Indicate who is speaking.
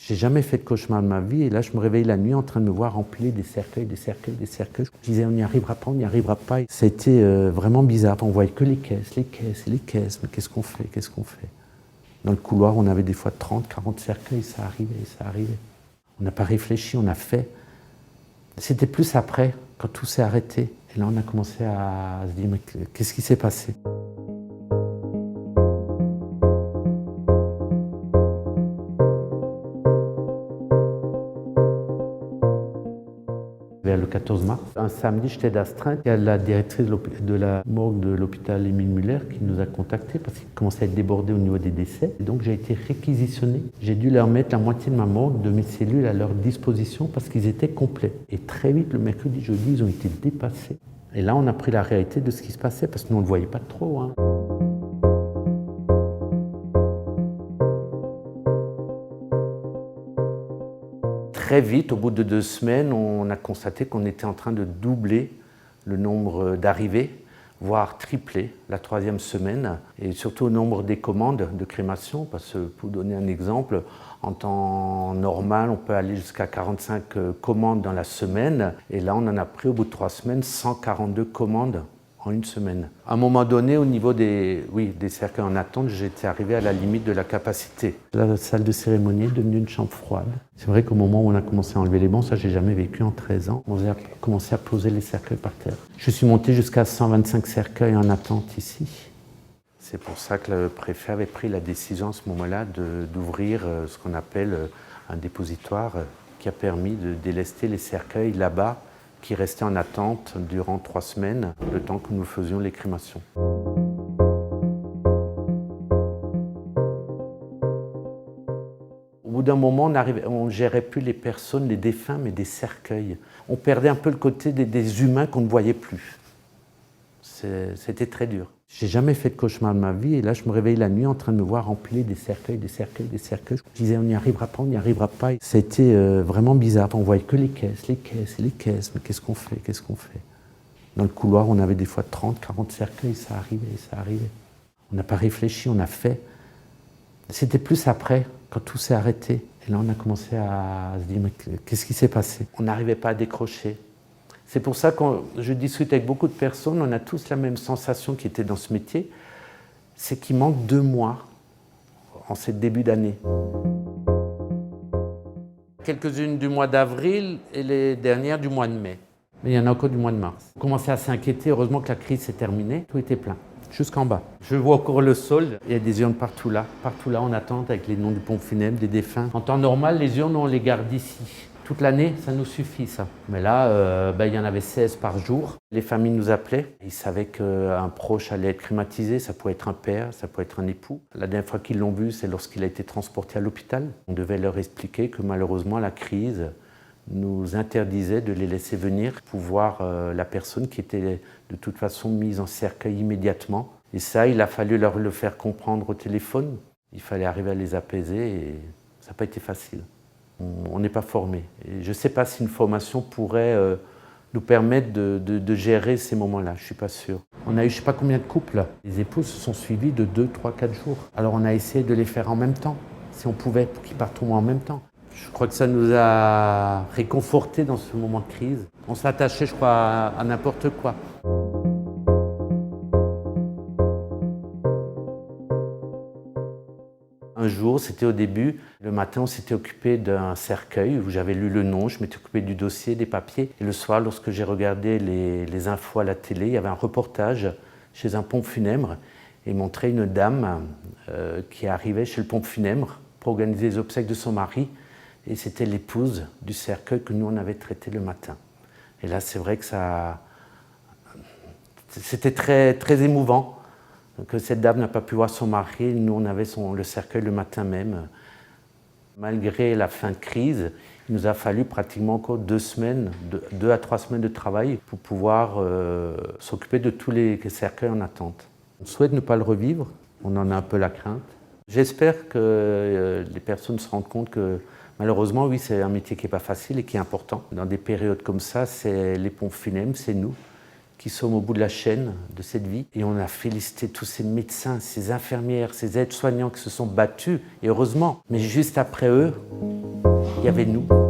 Speaker 1: J'ai jamais fait de cauchemar de ma vie et là je me réveille la nuit en train de me voir empiler des cercueils, des cercueils, des cercueils. Je me disais on n'y arrivera pas, on n'y arrivera pas. Ça a été vraiment bizarre. On voyait que les caisses, les caisses et les caisses. Mais qu'est-ce qu'on fait, qu'est-ce qu'on fait? Dans le couloir on avait des fois 30, 40 cercueils, ça arrivait, ça arrivait. On n'a pas réfléchi, on a fait. C'était plus après, quand tout s'est arrêté. Et là on a commencé à se dire mais qu'est-ce qui s'est passé? Vers le 14 mars, un samedi, j'étais d'astreinte. Il y a la directrice de la morgue de l'hôpital Émile Muller qui nous a contactés parce qu'il commençait à être débordé au niveau des décès. Et donc j'ai été réquisitionné. J'ai dû leur mettre la moitié de ma morgue, de mes cellules à leur disposition parce qu'ils étaient complets. Et très vite, le mercredi, jeudi, ils ont été dépassés. Et là, on a pris la réalité de ce qui se passait parce que nous, on ne le voyait pas trop. Très vite, au bout de 2 semaines, on a constaté qu'on était en train de doubler le nombre d'arrivées, voire tripler la 3e semaine, et surtout au nombre des commandes de crémation, parce que pour vous donner un exemple, en temps normal, on peut aller jusqu'à 45 commandes dans la semaine, et là on en a pris au bout de 3 semaines 142 commandes en une semaine. À un moment donné, au niveau des cercueils en attente, j'étais arrivé à la limite de la capacité. La salle de cérémonie est devenue une chambre froide. C'est vrai qu'au moment où on a commencé à enlever les bancs, ça j'ai jamais vécu en 13 ans, on a commencé à poser les cercueils par terre. Je suis monté jusqu'à 125 cercueils en attente ici. C'est pour ça que le préfet avait pris la décision à ce moment-là d'ouvrir ce qu'on appelle un dépositoire qui a permis de délester les cercueils là-bas qui restaient en attente durant 3 semaines, le temps que nous faisions les crémations. Au bout d'un moment, on ne gérait plus les personnes, les défunts, mais des cercueils. On perdait un peu le côté des humains qu'on ne voyait plus. C'était très dur. J'ai jamais fait de cauchemar de ma vie et là je me réveille la nuit en train de me voir empiler des cercueils, des cercueils, des cercueils. Je me disais on n'y arrivera pas, on n'y arrivera pas. Ça a été vraiment bizarre. On voyait que les caisses, les caisses et les caisses. Mais qu'est-ce qu'on fait, qu'est-ce qu'on fait? Dans le couloir on avait des fois 30, 40 cercueils, ça arrivait, ça arrivait. On n'a pas réfléchi, on a fait. C'était plus après, quand tout s'est arrêté. Et là on a commencé à se dire mais qu'est-ce qui s'est passé? On n'arrivait pas à décrocher. C'est pour ça que quand je discute avec beaucoup de personnes, on a tous la même sensation qui était dans ce métier, c'est qu'il manque 2 mois en ce début d'année. Quelques-unes du mois d'avril et les dernières du mois de mai. Mais il y en a encore du mois de mars. On commençait à s'inquiéter, heureusement que la crise s'est terminée, tout était plein, jusqu'en bas. Je vois encore le sol, il y a des urnes partout là en attente avec les noms du pompe funèbre, des défunts. En temps normal, les urnes, on les garde ici. Toute l'année, ça nous suffit, ça. Mais là, il y en avait 16 par jour. Les familles nous appelaient. Ils savaient qu'un proche allait être crématisé. Ça pouvait être un père, ça pouvait être un époux. La dernière fois qu'ils l'ont vu, c'est lorsqu'il a été transporté à l'hôpital. On devait leur expliquer que malheureusement, la crise nous interdisait de les laisser venir pour voir la personne qui était de toute façon mise en cercueil immédiatement. Et ça, il a fallu leur le faire comprendre au téléphone. Il fallait arriver à les apaiser et ça n'a pas été facile. On n'est pas formé. Et je ne sais pas si une formation pourrait nous permettre de gérer ces moments-là, je ne suis pas sûr. On a eu je ne sais pas combien de couples. Les épouses se sont suivis de 2, 3, 4 jours. Alors on a essayé de les faire en même temps, si on pouvait, pour qu'ils partent au moins en même temps. Je crois que ça nous a réconfortés dans ce moment de crise. On s'attachait, je crois, à n'importe quoi. Un jour, c'était au début, le matin, on s'était occupé d'un cercueil où j'avais lu le nom, je m'étais occupé du dossier, des papiers. Et le soir, lorsque j'ai regardé les infos à la télé, il y avait un reportage chez un pompe funèbre et montrait une dame qui arrivait chez le pompe funèbre pour organiser les obsèques de son mari. Et c'était l'épouse du cercueil que nous, on avait traité le matin. Et là, c'est vrai que c'était très, très émouvant. Que cette dame n'a pas pu voir son mari, nous on avait le cercueil le matin même. Malgré la fin de crise, il nous a fallu pratiquement encore 2 semaines, 2 à 3 semaines de travail pour pouvoir s'occuper de tous les cercueils en attente. On souhaite ne pas le revivre, on en a un peu la crainte. J'espère que les personnes se rendent compte que malheureusement, oui, c'est un métier qui n'est pas facile et qui est important. Dans des périodes comme ça, c'est les pompes funèbres, c'est nous qui sommes au bout de la chaîne de cette vie. Et on a félicité tous ces médecins, ces infirmières, ces aides-soignants qui se sont battus, et heureusement. Mais juste après eux, il y avait nous.